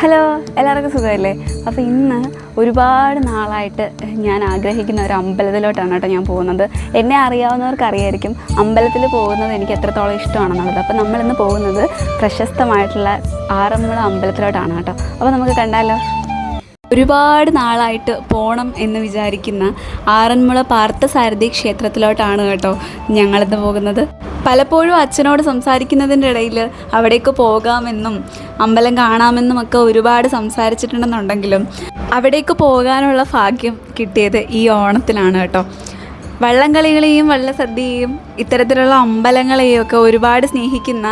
Hello, എല്ലാവർക്കും സുഖമല്ലേ? അപ്പോൾ ഇന്ന് ഒരുപാട് നാളായിട്ട് ഞാൻ ആഗ്രഹിക്കുന്ന ഒരു അമ്പലത്തിലോട്ടാണ് കേട്ടോ ഞാൻ പോകുന്നത്. എന്നെ അറിയാവുന്നവർക്ക് അറിയായിരിക്കും അമ്പലത്തിൽ പോകുന്നത് എനിക്ക് എത്രത്തോളം ഇഷ്ടമാണെന്നുള്ളത്. അപ്പോൾ നമ്മളിന്ന് പോകുന്നത് പ്രശസ്തമായിട്ടുള്ള ആറന്മുള അമ്പലത്തിലോട്ടാണ് കേട്ടോ. അപ്പോൾ നമുക്ക് കണ്ടാലോ. ഒരുപാട് നാളായിട്ട് പോകണം എന്ന് വിചാരിക്കുന്ന ആറന്മുള പാർത്ഥസാരഥി ക്ഷേത്രത്തിലോട്ടാണ് കേട്ടോ ഞങ്ങളിന്ന് പോകുന്നത്. പലപ്പോഴും അച്ഛനോട് സംസാരിക്കുന്നതിൻ്റെ ഇടയിൽ അവിടേക്ക് പോകാമെന്നും അമ്പലം കാണാമെന്നുമൊക്കെ ഒരുപാട് സംസാരിച്ചിട്ടുണ്ടെന്നുണ്ടെങ്കിലും അവിടേക്ക് പോകാനുള്ള ഭാഗ്യം കിട്ടിയത് ഈ ഓണത്തിലാണ് കേട്ടോ. വള്ളംകളികളെയും വള്ളസദ്യയെയും ഇത്തരത്തിലുള്ള അമ്പലങ്ങളെയും ഒക്കെ ഒരുപാട് സ്നേഹിക്കുന്ന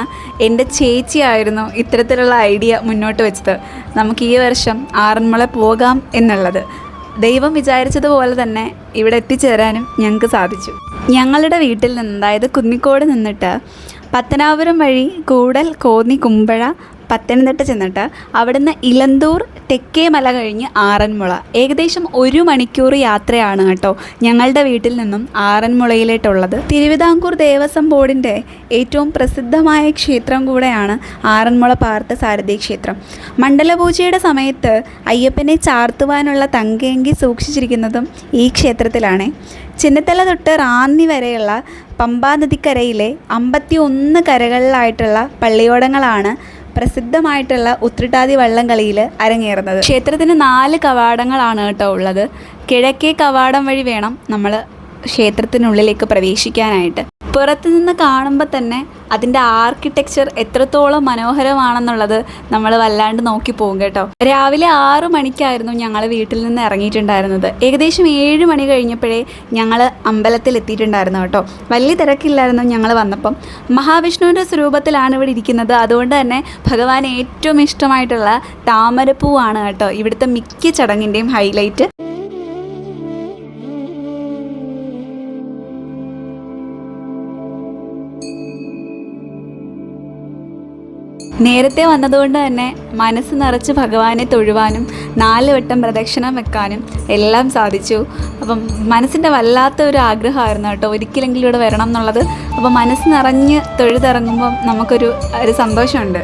എൻ്റെ ചേച്ചിയായിരുന്നു ഇത്തരത്തിലുള്ള ഐഡിയ മുന്നോട്ട് വെച്ചത്. നമുക്ക് ഈ വർഷം ആറന്മുള പോകാം എന്നുള്ളത്. ദൈവം വിചാരിച്ചതുപോലെ തന്നെ ഇവിടെ എത്തിച്ചേരാനും ഞങ്ങൾക്ക് സാധിച്ചു. ഞങ്ങളുടെ വീട്ടിൽ നിന്ന്, അതായത് കുന്നിക്കോട് നിന്നിട്ട് പത്തനാപുരം വഴി കൂടൽ, കോന്നി, കുമ്പഴ, പത്തനംതിട്ട ചെന്നിട്ട് അവിടുന്ന് ഇലന്തൂർ, തെക്കേമല കഴിഞ്ഞ് ആറന്മുള ഏകദേശം 1 മണിക്കൂർ യാത്രയാണ് കേട്ടോ ഞങ്ങളുടെ വീട്ടിൽ നിന്നും ആറന്മുളയിലേട്ടുള്ളത്. തിരുവിതാംകൂർ ദേവസ്വം ബോർഡിൻ്റെ ഏറ്റവും പ്രസിദ്ധമായ ക്ഷേത്രം കൂടെയാണ് ആറന്മുള പാർത്ഥസാരഥി ക്ഷേത്രം. മണ്ഡലപൂജയുടെ സമയത്ത് അയ്യപ്പനെ ചാർത്തുവാനുള്ള തങ്കയങ്കി സൂക്ഷിച്ചിരിക്കുന്നതും ഈ ക്ഷേത്രത്തിലാണ്. ചെന്നിത്തല തൊട്ട് റാന്നി വരെയുള്ള പമ്പാ നദിക്കരയിലെ 51 കരകളിലായിട്ടുള്ള പള്ളിയോടങ്ങളാണ് പ്രസിദ്ധമായിട്ടുള്ള ഉത്രട്ടാതി വള്ളംകളിയിൽ അരങ്ങേറുന്നത്. ക്ഷേത്രത്തിന് 4 കവാടങ്ങളാണ് കേട്ടോ ഉള്ളത്. കിഴക്കേ കവാടം വഴി വേണം നമ്മൾ ക്ഷേത്രത്തിനുള്ളിലേക്ക് പ്രവേശിക്കാനായിട്ട്. പുറത്തുനിന്ന് കാണുമ്പോൾ തന്നെ അതിൻ്റെ ആർക്കിടെക്ചർ എത്രത്തോളം മനോഹരമാണെന്നുള്ളത് നമ്മൾ വല്ലാണ്ട് നോക്കി പോകും കേട്ടോ. രാവിലെ 6 മണിക്കായിരുന്നു ഞങ്ങൾ വീട്ടിൽ നിന്ന് ഇറങ്ങിയിട്ടുണ്ടായിരുന്നത്. ഏകദേശം 7 മണി കഴിഞ്ഞപ്പോഴേ ഞങ്ങൾ അമ്പലത്തിൽ എത്തിയിട്ടുണ്ടായിരുന്നു കേട്ടോ. വലിയ തിരക്കില്ലായിരുന്നു ഞങ്ങൾ വന്നപ്പം. മഹാവിഷ്ണുവിൻ്റെ സ്വരൂപത്തിലാണ് ഇവിടെ ഇരിക്കുന്നത്. അതുകൊണ്ട് തന്നെ ഭഗവാന് ഏറ്റവും ഇഷ്ടമായിട്ടുള്ള താമരപ്പൂവാണ് കേട്ടോ ഇവിടുത്തെ മിക്ക ചടങ്ങിൻ്റെയും ഹൈലൈറ്റ്. നേരത്തെ വന്നതുകൊണ്ട് തന്നെ മനസ്സ് നിറച്ച് ഭഗവാനെ തൊഴുവാനും 4 വട്ടം പ്രദക്ഷിണം വെക്കാനും എല്ലാം സാധിച്ചു. അപ്പം മനസ്സിൻ്റെ വല്ലാത്ത ഒരു ആഗ്രഹമായിരുന്നു കേട്ടോ ഒരിക്കലെങ്കിലും ഇവിടെ വരണം എന്നുള്ളത്. അപ്പം മനസ്സ് നിറഞ്ഞ് തൊഴുതിറങ്ങുമ്പം നമുക്കൊരു സന്തോഷമുണ്ട്.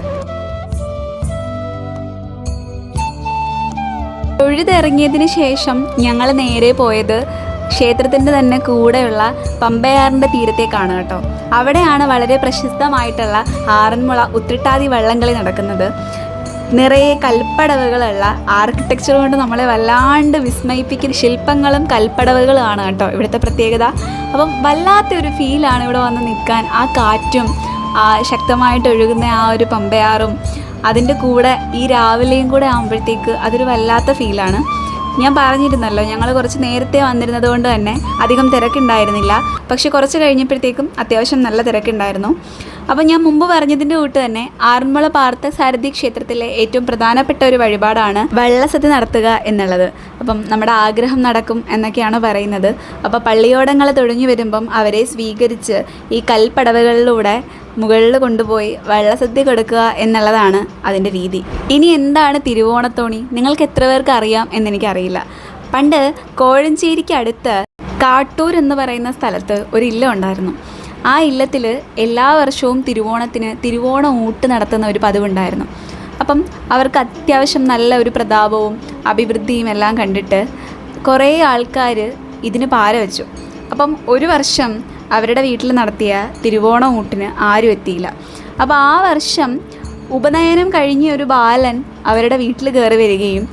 തൊഴുതിറങ്ങിയതിന് ശേഷം ഞങ്ങൾ നേരെ പോയത് ക്ഷേത്രത്തിൻ്റെ തന്നെ കൂടെയുള്ള പമ്പയാറിൻ്റെ തീരത്തേക്കാണ് കേട്ടോ. അവിടെയാണ് വളരെ പ്രശസ്തമായിട്ടുള്ള ആറന്മുള ഉത്രട്ടാതി വള്ളംകളി നടക്കുന്നത്. നിറയെ കൽപ്പടവുകളുള്ള ആർക്കിടെക്ചർ കൊണ്ട് നമ്മളെ വല്ലാണ്ട് വിസ്മയിപ്പിക്കുന്ന ശില്പങ്ങളും കൽപ്പടവുകളുമാണ് കേട്ടോ ഇവിടുത്തെ പ്രത്യേകത. അപ്പം വല്ലാത്തൊരു ഫീലാണ് ഇവിടെ വന്ന് നിൽക്കാൻ. ആ കാറ്റും ആ ശക്തമായിട്ട് ഒഴുകുന്ന ആ ഒരു പമ്പയാറും അതിൻ്റെ കൂടെ ഈ രാവിലെയും കൂടെ ആകുമ്പോഴത്തേക്ക് അതൊരു വല്ലാത്ത ഫീലാണ്. ഞാൻ പറഞ്ഞിരുന്നല്ലോ ഞങ്ങൾ കുറച്ച് നേരത്തെ വന്നിരുന്നത് കൊണ്ട് തന്നെ അധികം തിരക്കുണ്ടായിരുന്നില്ല. പക്ഷെ കുറച്ച് കഴിഞ്ഞപ്പോഴത്തേക്കും അത്യാവശ്യം നല്ല തിരക്കുണ്ടായിരുന്നു. അപ്പോൾ ഞാൻ മുമ്പ് പറഞ്ഞതിൻ്റെ കൂട്ട് തന്നെ ആറന്മുള പാർത്ഥസാരഥി ക്ഷേത്രത്തിലെ ഏറ്റവും പ്രധാനപ്പെട്ട ഒരു വഴിപാടാണ് വള്ളസദ്യ നടത്തുക എന്നുള്ളത്. അപ്പം നമ്മുടെ ആഗ്രഹം നടക്കും എന്നൊക്കെയാണ് പറയുന്നത്. അപ്പോൾ പള്ളിയോടങ്ങൾ തൊഴിഞ്ഞു വരുമ്പം അവരെ സ്വീകരിച്ച് ഈ കൽപ്പടവുകളിലൂടെ മുകളിൽ കൊണ്ടുപോയി വള്ളസദ്യ കൊടുക്കുക എന്നുള്ളതാണ് അതിൻ്റെ രീതി. ഇനി എന്താണ് തിരുവോണത്തോണി? നിങ്ങൾക്ക് എത്ര പേർക്ക് അറിയാം എന്നെനിക്കറിയില്ല. പണ്ട് കോഴഞ്ചേരിക്ക് അടുത്ത് കാട്ടൂർ എന്ന് പറയുന്ന സ്ഥലത്ത് ഒരു ഇല്ലം ഉണ്ടായിരുന്നു. ആ ഇല്ലത്തിൽ എല്ലാ വർഷവും തിരുവോണത്തിന് തിരുവോണ ഊട്ട് നടത്തുന്ന ഒരു പതിവുണ്ടായിരുന്നു. അപ്പം അവർക്ക് അത്യാവശ്യം നല്ല ഒരു പ്രതാപവും അഭിവൃദ്ധിയും എല്ലാം കണ്ടിട്ട് കുറേ ആൾക്കാർ ഇതിന് പാര വെച്ചു. അപ്പം ഒരു വർഷം അവരുടെ വീട്ടിൽ നടത്തിയ തിരുവോണ ഊട്ടിന് ആരും എത്തിയില്ല. അപ്പോൾ ആ വർഷം ഉപനയനം കഴിഞ്ഞ ഒരു ബാലൻ അവരുടെ വീട്ടിൽ കയറി വരികയും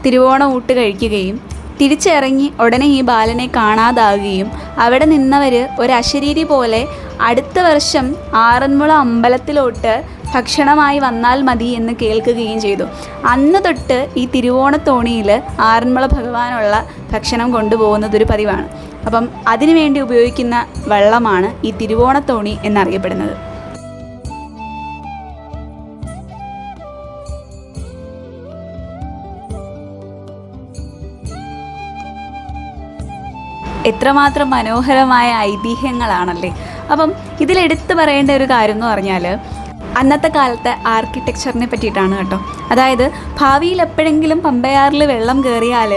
തിരുവോണ ഊട്ട് കഴിക്കുകയും തിരിച്ചിറങ്ങി ഉടനെ ഈ ബാലനെ കാണാതാകുകയും അവിടെ നിന്നവർ ഒരു അശരീരി പോലെ അടുത്ത വർഷം ആറന്മുള അമ്പലത്തിലോട്ട് ഭക്ഷണമായി വന്നാൽ മതി എന്ന് കേൾക്കുകയും ചെയ്തു. അന്ന് തൊട്ട് ഈ തിരുവോണത്തോണിയിൽ ആറന്മുള ഭഗവാനുള്ള ഭക്ഷണം കൊണ്ടുപോകുന്നതൊരു പതിവാണ്. അപ്പം അതിനുവേണ്ടി ഉപയോഗിക്കുന്ന വള്ളമാണ് ഈ തിരുവോണത്തോണി എന്നറിയപ്പെടുന്നത്. എത്രമാത്രം മനോഹരമായ ഐതിഹ്യങ്ങളാണല്ലേ. അപ്പം ഇതിലെടുത്ത് പറയേണ്ട ഒരു കാര്യം എന്ന് പറഞ്ഞാൽ അന്നത്തെ കാലത്തെ ആർക്കിടെക്ചറിനെ പറ്റിയിട്ടാണ് കേട്ടോ. അതായത് ഭാവിയിൽ എപ്പോഴെങ്കിലും പമ്പയാറിൽ വെള്ളം കയറിയാൽ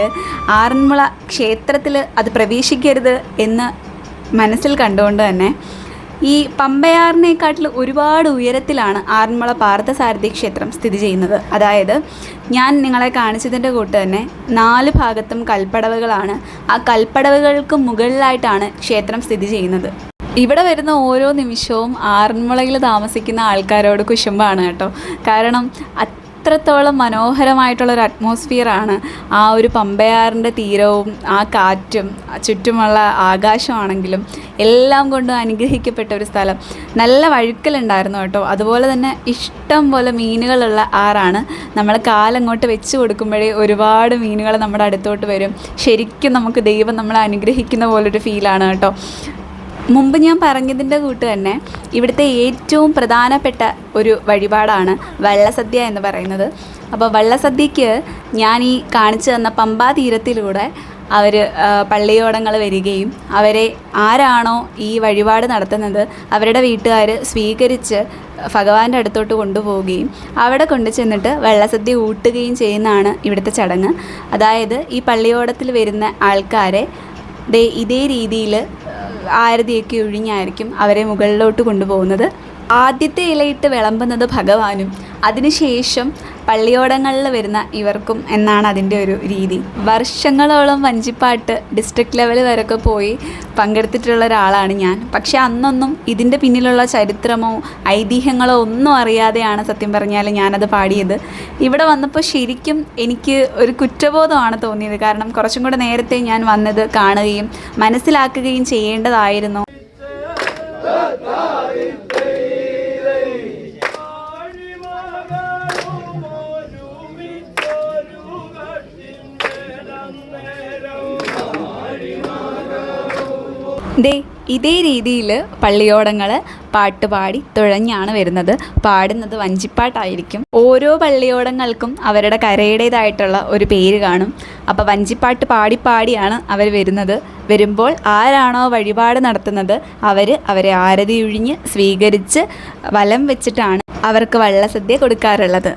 ആറന്മുള ക്ഷേത്രത്തിൽ അത് പ്രവേശിക്കരുത് എന്ന് മനസ്സിൽ കണ്ടുകൊണ്ട് തന്നെ ഈ പമ്പയാറിനെക്കാട്ടിൽ ഒരുപാട് ഉയരത്തിലാണ് ആറന്മുള പാർത്ഥസാരഥി ക്ഷേത്രം സ്ഥിതി ചെയ്യുന്നത്. അതായത് ഞാൻ നിങ്ങളെ കാണിച്ചതിൻ്റെ കൂട്ട് തന്നെ 4 ഭാഗത്തും കൽപ്പടവുകളാണ്. ആ കൽപ്പടവുകൾക്ക് മുകളിലായിട്ടാണ് ക്ഷേത്രം സ്ഥിതി ചെയ്യുന്നത്. ഇവിടെ വരുന്ന ഓരോ നിമിഷവും ആറന്മുളയിൽ താമസിക്കുന്ന ആൾക്കാരോട് കുശുമ്പാണ് കേട്ടോ. കാരണം അത്രത്തോളം മനോഹരമായിട്ടുള്ളൊരു അറ്റ്മോസ്ഫിയറാണ് ആ ഒരു പമ്പയാറിൻ്റെ തീരവും ആ കാറ്റും ചുറ്റുമുള്ള ആകാശമാണെങ്കിലും എല്ലാം കൊണ്ടും അനുഗ്രഹിക്കപ്പെട്ട ഒരു സ്ഥലം. നല്ല വഴുക്കലുണ്ടായിരുന്നു കേട്ടോ. അതുപോലെ തന്നെ ഇഷ്ടം പോലെ മീനുകളുള്ള ആറാണ്. നമ്മൾ കാലങ്ങോട്ട് വെച്ച് കൊടുക്കുമ്പോഴേ ഒരുപാട് മീനുകൾ നമ്മുടെ അടുത്തോട്ട് വരും. ശരിക്കും നമുക്ക് ദൈവം നമ്മളെ അനുഗ്രഹിക്കുന്ന പോലൊരു ഫീലാണ് കേട്ടോ. മുമ്പ് ഞാൻ പറഞ്ഞതിൻ്റെ കൂട്ട് തന്നെ ഇവിടുത്തെ ഏറ്റവും പ്രധാനപ്പെട്ട ഒരു വഴിപാടാണ് വള്ളസദ്യ എന്ന് പറയുന്നത്. അപ്പോൾ വള്ളസദ്യക്ക് ഞാൻ ഈ കാണിച്ചു തന്ന പമ്പാ തീരത്തിലൂടെ അവർ പള്ളിയോടങ്ങൾ വരികയും അവരെ ആരാണോ ഈ വഴിപാട് നടത്തുന്നത് അവരുടെ വീട്ടുകാർ സ്വീകരിച്ച് ഭഗവാന്റെ അടുത്തോട്ട് കൊണ്ടുപോവുകയും അവിടെ കൊണ്ടു ചെന്നിട്ട് വെള്ളസദ്യ ഊട്ടുകയും ചെയ്യുന്നതാണ് ഇവിടുത്തെ ചടങ്ങ്. അതായത് ഈ പള്ളിയോടത്തിൽ വരുന്ന ആൾക്കാരെ ഇതേ രീതിയിൽ ആരതിയൊക്കെ ഒഴിഞ്ഞായിരിക്കും അവരെ മുകളിലോട്ട് കൊണ്ടുപോകുന്നത്. ആദ്യത്തെ ഇലയിട്ട് വിളമ്പുന്നത് ഭഗവാനും അതിനുശേഷം പള്ളിയോടങ്ങളിൽ വരുന്ന ഇവർക്കും എന്നാണ് അതിൻ്റെ ഒരു രീതി. വർഷങ്ങളോളം വഞ്ചിപ്പാട്ട് ഡിസ്ട്രിക്ട് ലെവൽ വരെയൊക്കെ പോയി പങ്കെടുത്തിട്ടുള്ള ഒരാളാണ് ഞാൻ. പക്ഷേ അന്നൊന്നും ഇതിൻ്റെ പിന്നിലുള്ള ചരിത്രമോ ഐതിഹ്യങ്ങളോ ഒന്നും അറിയാതെയാണ് സത്യം പറഞ്ഞാൽ ഞാനത് പാടിയത്. ഇവിടെ വന്നപ്പോൾ ശരിക്കും എനിക്ക് ഒരു കുറ്റബോധമാണ് തോന്നിയത്. കാരണം കുറച്ചും കൂടെ നേരത്തെ ഞാൻ വന്നത് കാണുകയും മനസ്സിലാക്കുകയും ചെയ്യേണ്ടതായിരുന്നു. ഇതേ രീതിയിൽ പള്ളിയോടങ്ങൾ പാട്ടുപാടി തുഴഞ്ഞാണ് വരുന്നത്. പാടുന്നത് വഞ്ചിപ്പാട്ടായിരിക്കും. ഓരോ പള്ളിയോടങ്ങൾക്കും അവരുടെ കരയുടേതായിട്ടുള്ള ഒരു പേര് കാണും. അപ്പോൾ വഞ്ചിപ്പാട്ട് പാടിപ്പാടിയാണ് അവർ വരുന്നത്. വരുമ്പോൾ ആരാണോ വഴിപാട് നടത്തുന്നത് അവരെ ആരതി ഒഴിഞ്ഞ് സ്വീകരിച്ച് വലം വെച്ചിട്ടാണ് അവർക്ക് വള്ളസദ്യ കൊടുക്കാറുള്ളത്.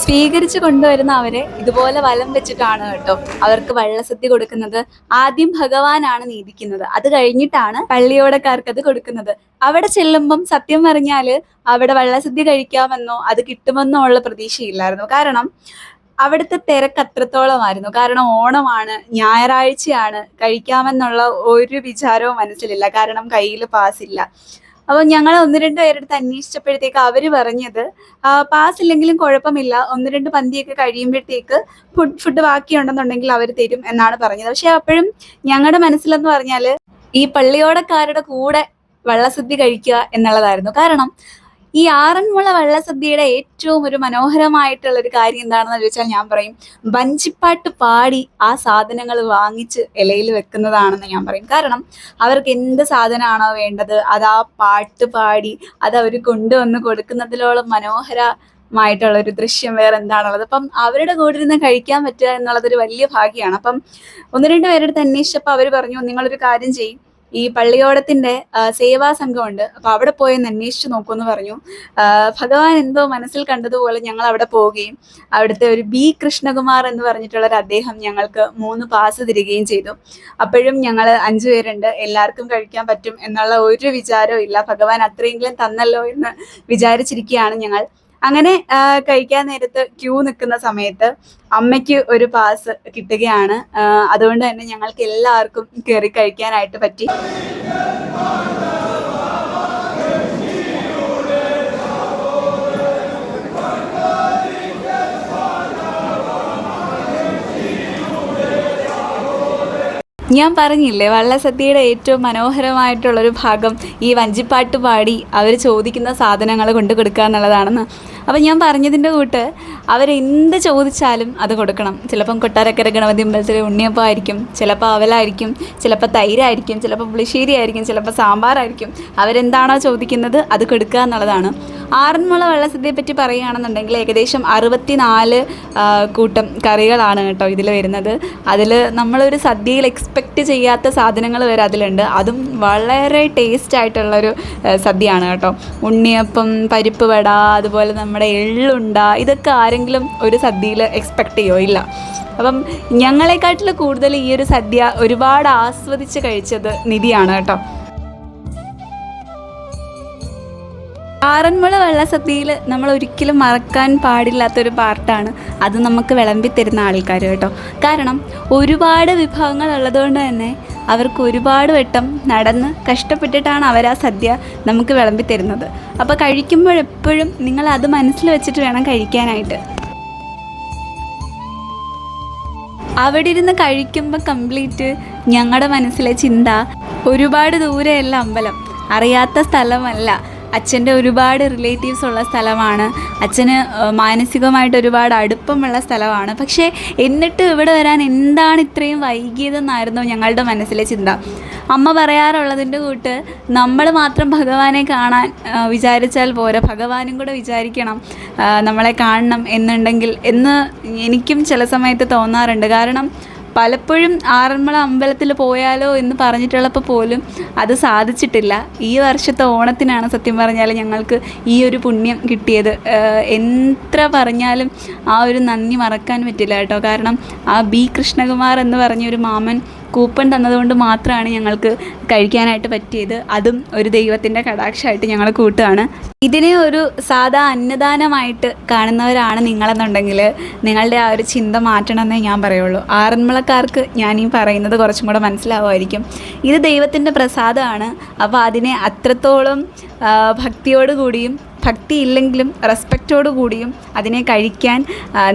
സ്വീകരിച്ചു കൊണ്ടുവരുന്ന അവരെ ഇതുപോലെ വലം വെച്ചിട്ടാണ് കേട്ടോ അവർക്ക് വള്ളസദ്യ കൊടുക്കുന്നത്. ആദ്യം ഭഗവാനാണ് നീതിക്കുന്നത്, അത് കഴിഞ്ഞിട്ടാണ് പള്ളിയോടക്കാർക്ക് അത് കൊടുക്കുന്നത്. അവിടെ ചെല്ലുമ്പം സത്യം പറഞ്ഞാൽ അവിടെ വള്ളസദ്യ കഴിക്കാമെന്നോ അത് കിട്ടുമെന്നോ ഉള്ള പ്രതീക്ഷയില്ലായിരുന്നു. കാരണം അവിടുത്തെ തിരക്ക് അത്രത്തോളമായിരുന്നു. കാരണം ഓണമാണ്, ഞായറാഴ്ചയാണ്, കഴിക്കാമെന്നുള്ള ഒരു വിചാരവും മനസ്സിലില്ല. കാരണം കയ്യിൽ പാസില്ല. അപ്പോൾ ഞങ്ങൾ ഒന്ന് രണ്ട് പേരെടുത്ത് അന്വേഷിച്ചപ്പോഴത്തേക്ക് അവർ പറഞ്ഞത് പാസ് ഇല്ലെങ്കിലും കുഴപ്പമില്ല, ഒന്ന് രണ്ട് പന്തിയൊക്കെ കഴിയുമ്പോഴത്തേക്ക് ഫുഡ് ബാക്കിയുണ്ടെന്നുണ്ടെങ്കിൽ അവർ തരും എന്നാണ് പറഞ്ഞത്. പക്ഷെ അപ്പോഴും ഞങ്ങളുടെ മനസ്സിലെന്ന് പറഞ്ഞാൽ ഈ പള്ളിയോടക്കാരുടെ കൂടെ വള്ളസദ്യ കഴിക്കുക എന്നുള്ളതായിരുന്നു. കാരണം ഈ ആറന്മുള വള്ളസദ്യയുടെ ഏറ്റവും ഒരു മനോഹരമായിട്ടുള്ള ഒരു കാര്യം എന്താണെന്ന് ചോദിച്ചാൽ ഞാൻ പറയും വഞ്ചിപ്പാട്ട് പാടി ആ സാധനങ്ങൾ വാങ്ങിച്ച് ഇലയിൽ വെക്കുന്നതാണെന്ന് ഞാൻ പറയും. കാരണം അവർക്ക് എന്ത് സാധനമാണോ വേണ്ടത് അത് ആ പാട്ട് പാടി അത് അവർ കൊണ്ടുവന്ന് കൊടുക്കുന്നതിലോളം മനോഹരമായിട്ടുള്ള ഒരു ദൃശ്യം വേറെ എന്താണുള്ളത്. അപ്പം അവരുടെ കൂടെ ഇരുന്ന് കഴിക്കാൻ പറ്റുക എന്നുള്ളതൊരു വലിയ ഭാഗ്യമാണ്. അപ്പം ഒന്ന് രണ്ട് പേരെടുത്ത് അന്വേഷിച്ചപ്പോൾ അവർ പറഞ്ഞു, നിങ്ങളൊരു കാര്യം ചെയ്യും, ഈ പള്ളിയോടത്തിന്റെ സേവാ സംഘമുണ്ട്, അപ്പൊ അവിടെ പോയി ഒന്ന് അന്വേഷിച്ചു നോക്കുമെന്ന് പറഞ്ഞു. ഭഗവാൻ എന്തോ മനസ്സിൽ കണ്ടതുപോലെ ഞങ്ങൾ അവിടെ പോവുകയും അവിടുത്തെ ഒരു ബി കൃഷ്ണകുമാർ എന്ന് പറഞ്ഞിട്ടുള്ള ഒരു അദ്ദേഹം ഞങ്ങൾക്ക് 3 പാസ് തരികയും ചെയ്തു. അപ്പോഴും ഞങ്ങൾ 5 പേരുണ്ട്, എല്ലാവർക്കും കഴിക്കാൻ പറ്റും എന്നുള്ള ഒരു വിചാരവും ഇല്ല. ഭഗവാൻ അത്രയെങ്കിലും തന്നല്ലോ എന്ന് വിചാരിച്ചിരിക്കുകയാണ് ഞങ്ങൾ. അങ്ങനെ കഴിക്കാൻ നേരത്ത് ക്യൂ നിൽക്കുന്ന സമയത്ത് അമ്മയ്ക്ക് ഒരു പാസ് കിട്ടുകയാണ്. അതുകൊണ്ട് തന്നെ ഞങ്ങൾക്ക് എല്ലാവർക്കും കയറി കഴിക്കാനായിട്ട് പറ്റി. ഞാൻ പറഞ്ഞില്ലേ വള്ളസദ്യയുടെ ഏറ്റവും മനോഹരമായിട്ടുള്ളൊരു ഭാഗം ഈ വഞ്ചിപ്പാട്ട് പാടി അവർ ചോദിക്കുന്ന സാധനങ്ങൾ കൊണ്ട് കൊടുക്കുക എന്നുള്ളതാണെന്ന്. അപ്പം ഞാൻ പറഞ്ഞതിൻ്റെ കൂട്ട് അവരെന്ത് ചോദിച്ചാലും അത് കൊടുക്കണം. ചിലപ്പം കൊട്ടാരക്കര ഗണപതി അമ്പലത്തിലെ ഉണ്ണിയപ്പം ആയിരിക്കും, ചിലപ്പോൾ അവലായിരിക്കും, ചിലപ്പോൾ തൈരായിരിക്കും, ചിലപ്പോൾ പുളിശ്ശേരി ആയിരിക്കും, ചിലപ്പോൾ സാമ്പാറായിരിക്കും. അവരെന്താണോ ചോദിക്കുന്നത് അത് കൊടുക്കുക എന്നുള്ളതാണ്. ആറന്മുള വള്ളസദ്യയെ പറ്റി പറയുകയാണെന്നുണ്ടെങ്കിൽ ഏകദേശം 64 കൂട്ടം കറികളാണ് കേട്ടോ ഇതിൽ വരുന്നത്. അതിൽ നമ്മളൊരു സദ്യയിൽ എക്സ്പെക്റ്റ് ചെയ്യാത്ത സാധനങ്ങൾ വരെ അതിലുണ്ട്. അതും വളരെ ടേസ്റ്റ് ആയിട്ടുള്ളൊരു സദ്യയാണ് കേട്ടോ. ഉണ്ണിയപ്പം, പരിപ്പ് വട, അതുപോലെ നമ്മുടെ എള്ളുണ്ട, ഇതൊക്കെ ആരെങ്കിലും ഒരു സദ്യയിൽ എക്സ്പെക്റ്റ് ചെയ്യോ? ഇല്ല. അപ്പം ഞങ്ങളെക്കാട്ടിൽ കൂടുതൽ ഈ ഒരു സദ്യ ഒരുപാട് ആസ്വദിച്ച് കഴിച്ചത് നിധിയാണ് കേട്ടോ. ആറന്മുള വള്ളസദ്യയിൽ നമ്മൾ ഒരിക്കലും മറക്കാൻ പാടില്ലാത്തൊരു പാർട്ടാണ് അത് നമുക്ക് വിളമ്പിത്തരുന്ന ആൾക്കാർ കേട്ടോ. കാരണം ഒരുപാട് വിഭവങ്ങൾ ഉള്ളതുകൊണ്ട് തന്നെ അവർക്ക് ഒരുപാട് വട്ടം നടന്ന് കഷ്ടപ്പെട്ടിട്ടാണ് അവർ ആ സദ്യ നമുക്ക് വിളമ്പിത്തരുന്നത്. അപ്പോൾ കഴിക്കുമ്പോഴെപ്പോഴും നിങ്ങൾ അത് മനസ്സിൽ വെച്ചിട്ട് വേണം കഴിക്കാനായിട്ട്. അവിടെ ഇരുന്ന് കഴിക്കുമ്പോൾ കംപ്ലീറ്റ് ഞങ്ങളുടെ മനസ്സിലെ ചിന്ത ഒരുപാട് ദൂരെയല്ല അമ്പലം, അറിയാത്ത സ്ഥലമല്ല, അച്ഛൻ്റെ ഒരുപാട് റിലേറ്റീവ്സ് ഉള്ള സ്ഥലമാണ്, അച്ഛന് മാനസികമായിട്ട് ഒരുപാട് അടുപ്പമുള്ള സ്ഥലമാണ്. പക്ഷേ എന്നിട്ട് ഇവിടെ വരാൻ എന്താണ് ഇത്രയും വൈകിയതെന്നായിരുന്നു ഞങ്ങളുടെ മനസ്സിലെ ചിന്ത. അമ്മ പറയാറുള്ളതിൻ്റെ കൂട്ട് നമ്മൾ മാത്രം ഭഗവാനെ കാണാൻ വിചാരിച്ചാൽ പോരാ, ഭഗവാനും കൂടെ വിചാരിക്കണം നമ്മളെ കാണണം എന്നുണ്ടെങ്കിൽ എന്ന് എനിക്കും ചില സമയത്ത് തോന്നാറുണ്ട്. കാരണം പലപ്പോഴും ആറന്മുള അമ്പലത്തിൽ പോയാലോ എന്ന് പറഞ്ഞിട്ടുള്ളപ്പോൾ പോലും അത് സാധിച്ചിട്ടില്ല. ഈ വർഷത്തെ ഓണത്തിനാണ് സത്യം പറഞ്ഞാൽ ഞങ്ങൾക്ക് ഈ ഒരു പുണ്യം കിട്ടിയത്. എത്ര പറഞ്ഞാലും ആ ഒരു നന്ദി മറക്കാൻ പറ്റില്ല കേട്ടോ. കാരണം ആ ബി കൃഷ്ണകുമാർ എന്ന് പറഞ്ഞൊരു മാമൻ കൂപ്പൺ തന്നതുകൊണ്ട് മാത്രമാണ് ഞങ്ങൾക്ക് കഴിക്കാനായിട്ട് പറ്റിയത്. അതും ഒരു ദൈവത്തിൻ്റെ കടാക്ഷമായിട്ട് ഞങ്ങൾ കൂട്ടുകയാണ്. ഇതിനെ ഒരു സാധാ അന്നദാനമായിട്ട് കാണുന്നവരാണ് നിങ്ങളെന്നുണ്ടെങ്കിൽ നിങ്ങളുടെ ആ ഒരു ചിന്ത മാറ്റണമെന്നേ ഞാൻ പറയുള്ളൂ. ആറന്മുളക്കാർക്ക് ഞാൻ ഈ പറയുന്നത് കുറച്ചും കൂടെ മനസ്സിലാവുമായിരിക്കും. ഇത് ദൈവത്തിൻ്റെ പ്രസാദമാണ്. അപ്പോൾ അതിനെ അത്രത്തോളം ഭക്തിയോടുകൂടിയും, ഭക്തി ഇല്ലെങ്കിലും റെസ്പെക്റ്റോടു കൂടിയും അതിനെ കഴിക്കാൻ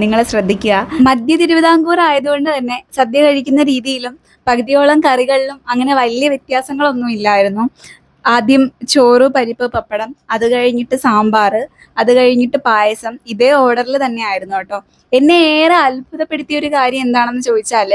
നിങ്ങൾ ശ്രദ്ധിക്കുക. മധ്യ തിരുവിതാംകൂർ ആയതുകൊണ്ട് തന്നെ സദ്യ കഴിക്കുന്ന രീതിയിലും പകുതിയോളം കറികളിലും അങ്ങനെ വലിയ വ്യത്യാസങ്ങളൊന്നും ഇല്ലായിരുന്നു. ആദ്യം ചോറ്, പരിപ്പ്, പപ്പടം, അത് കഴിഞ്ഞിട്ട് സാമ്പാർ, അത് കഴിഞ്ഞിട്ട് പായസം, ഇതേ ഓർഡറിൽ തന്നെ ആയിരുന്നു കേട്ടോ. എന്നെ ഏറെ അത്ഭുതപ്പെടുത്തിയ ഒരു കാര്യം എന്താണെന്ന് ചോദിച്ചാൽ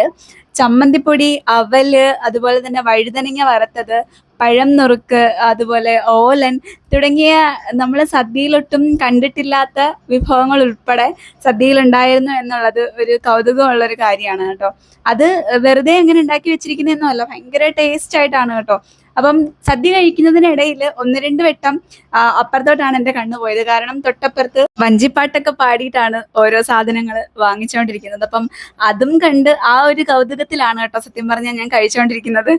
ചമ്മന്തിപ്പൊടി, അവല്, അതുപോലെ തന്നെ വഴുതനങ്ങ വറുത്തത്, പഴം നുറുക്ക്, അതുപോലെ ഓലൻ തുടങ്ങിയ നമ്മൾ സദ്യയിലൊട്ടും കണ്ടിട്ടില്ലാത്ത വിഭവങ്ങൾ ഉൾപ്പെടെ സദ്യയിലുണ്ടായിരുന്നു എന്നുള്ളത് ഒരു കൗതുകമുള്ളൊരു കാര്യമാണ് കേട്ടോ. അത് വെറുതെ എങ്ങനെ ഉണ്ടാക്കി വെച്ചിരിക്കുന്നതെന്നല്ല, ഭയങ്കര ടേസ്റ്റ് ആയിട്ടാണ് കേട്ടോ. അപ്പം സദ്യ കഴിക്കുന്നതിനിടയിൽ 1-2 വട്ടം അപ്പുറത്തോട്ടാണ് എൻ്റെ കണ്ണു പോയത്. കാരണം തൊട്ടപ്പുറത്ത് വഞ്ചിപ്പാട്ടൊക്കെ പാടിയിട്ടാണ് ഓരോ സാധനങ്ങൾ വാങ്ങിച്ചുകൊണ്ടിരിക്കുന്നത്. അപ്പം അതും കണ്ട് ആ ഒരു കൗതുകത്തിലാണ് കേട്ടോ സത്യം പറഞ്ഞാൽ ഞാൻ കഴിച്ചുകൊണ്ടിരിക്കുന്നത്.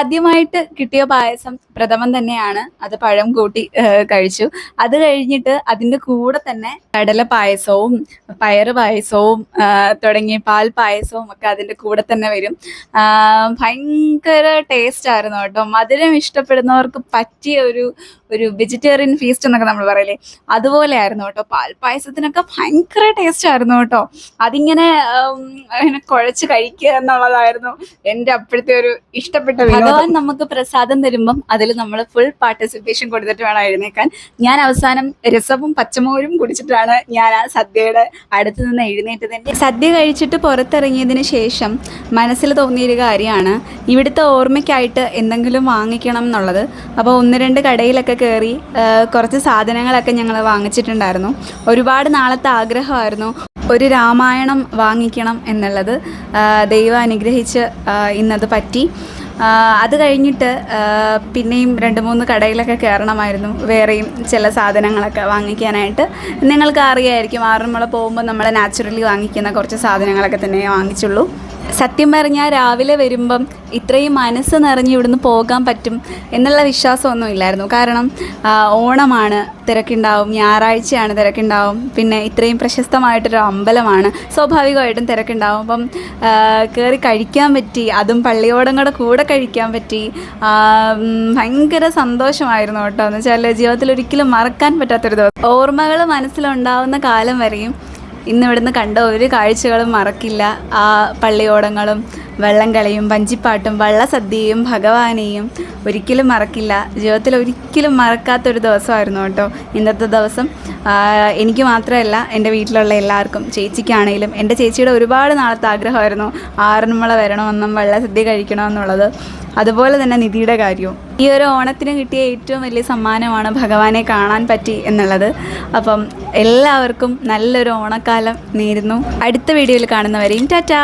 ആദ്യമായിട്ട് കിട്ടിയ പായസം പ്രഥമൻ തന്നെയാണ്. അത് പഴം കൂട്ടി കഴിച്ചു. അത് കഴിഞ്ഞിട്ട് അതിൻ്റെ കൂടെ തന്നെ കടല പായസവും പയറ് പായസവും തുടങ്ങിയ പാൽ പായസവും ഒക്കെ അതിൻ്റെ കൂടെ തന്നെ വരും. ഭയങ്കര ടേസ്റ്റ് ആയിരുന്നു കേട്ടോ. മധുരം ഇഷ്ടപ്പെടുന്നവർക്ക് പറ്റിയ ഒരു വെജിറ്റേറിയൻ ഫീസ്റ്റ് എന്നൊക്കെ നമ്മൾ പറയില്ലേ, അതുപോലെ ആയിരുന്നു കേട്ടോ. പാൽ പായസത്തിനൊക്കെ ഭയങ്കര ടേസ്റ്റ് ആയിരുന്നു കേട്ടോ. അതിങ്ങനെ കുഴച്ച് കഴിക്കുക എന്നുള്ളതായിരുന്നു എൻ്റെ അപ്പോഴത്തെ ഒരു ഇഷ്ടപ്പെട്ട. ഭഗവാൻ നമുക്ക് പ്രസാദം തരുമ്പം അതിൽ നമ്മൾ ഫുൾ പാർട്ടിസിപ്പേഷൻ കൊടുത്തിട്ട് വേണം എഴുന്നേക്കാൻ. ഞാൻ അവസാനം രസവും പച്ചമോരും കുടിച്ചിട്ടാണ് ഞാൻ ആ സദ്യയുടെ അടുത്ത് നിന്ന് എഴുന്നേറ്റത്. സദ്യ കഴിച്ചിട്ട് പുറത്തിറങ്ങിയതിന് ശേഷം മനസ്സിൽ തോന്നിയൊരു കാര്യമാണ് ഇവിടുത്തെ ഓർമ്മയ്ക്കായിട്ട് എന്തെങ്കിലും വാങ്ങിക്കണം എന്നുള്ളത്. അപ്പോൾ 1-2 കടയിലൊക്കെ കയറി കുറച്ച് സാധനങ്ങളൊക്കെ ഞങ്ങൾ വാങ്ങിച്ചിട്ടുണ്ടായിരുന്നു. ഒരുപാട് നാളത്തെ ആഗ്രഹമായിരുന്നു ഒരു രാമായണം വാങ്ങിക്കണം എന്നുള്ളത്. ദൈവം അനുഗ്രഹിച്ച് ഇന്നത് പറ്റി. അത് കഴിഞ്ഞിട്ട് പിന്നെയും 2-3 കടയിലൊക്കെ കയറണമായിരുന്നു വേറെയും ചില സാധനങ്ങളൊക്കെ വാങ്ങിക്കാനായിട്ട്. നിങ്ങൾക്ക് അറിയാമായിരിക്കും, ആറന്മുള പോകുമ്പോൾ നമ്മൾ നാച്ചുറലി വാങ്ങിക്കുന്ന കുറച്ച് സാധനങ്ങളൊക്കെ തന്നെ വാങ്ങിച്ചുള്ളൂ. സത്യം പറഞ്ഞാൽ രാവിലെ വരുമ്പം ഇത്രയും മനസ്സ് നിറഞ്ഞ് ഇവിടുന്ന് പോകാൻ പറ്റും എന്നുള്ള വിശ്വാസമൊന്നും ഇല്ലായിരുന്നു. കാരണം ഓണമാണ്, തിരക്കുണ്ടാവും, ഞായറാഴ്ചയാണ്, തിരക്കുണ്ടാവും, പിന്നെ ഇത്രയും പ്രശസ്തമായിട്ടൊരു അമ്പലമാണ്, സ്വാഭാവികമായിട്ടും തിരക്കുണ്ടാവും. അപ്പം കയറി കഴിക്കാൻ പറ്റി, അതും പള്ളിയോടം കൂടെ കഴിക്കാൻ പറ്റി. ഭയങ്കര സന്തോഷമായിരുന്നു കേട്ടോ. എന്ന് വെച്ചാൽ ജീവിതത്തിൽ ഒരിക്കലും മറക്കാൻ പറ്റാത്തൊരു ദിവസം. ഓർമ്മകൾ മനസ്സിലുണ്ടാവുന്ന കാലം വരെയും ഇന്നിവിടുന്ന് കണ്ട ഒരു കാഴ്ചകളും മറക്കില്ല. ആ പള്ളിയോടങ്ങളും വള്ളംകളിയും വഞ്ചിപ്പാട്ടും വള്ളസദ്യയും ഭഗവാനെയും ഒരിക്കലും മറക്കില്ല. ജീവിതത്തിൽ ഒരിക്കലും മറക്കാത്തൊരു ദിവസമായിരുന്നു കേട്ടോ ഇന്നത്തെ ദിവസം. എനിക്ക് മാത്രമല്ല, എൻ്റെ വീട്ടിലുള്ള എല്ലാവർക്കും, ചേച്ചിക്കാണേലും, എൻ്റെ ചേച്ചിയുടെ ഒരുപാട് നാളത്തെ ആഗ്രഹമായിരുന്നു ആറന്മുള വരണമെന്നും വള്ളസദ്യ കഴിക്കണമെന്നുള്ളത്. അതുപോലെ തന്നെ നിധിയുടെ കാര്യവും. ഈ ഒരു ഓണത്തിന് കിട്ടിയ ഏറ്റവും വലിയ സമ്മാനമാണ് ഭഗവാനെ കാണാൻ പറ്റി എന്നുള്ളത്. അപ്പം എല്ലാവർക്കും നല്ലൊരു ഓണക്കാലം നേരുന്നു. അടുത്ത വീഡിയോയിൽ കാണുന്നവരെയും ടാറ്റാ.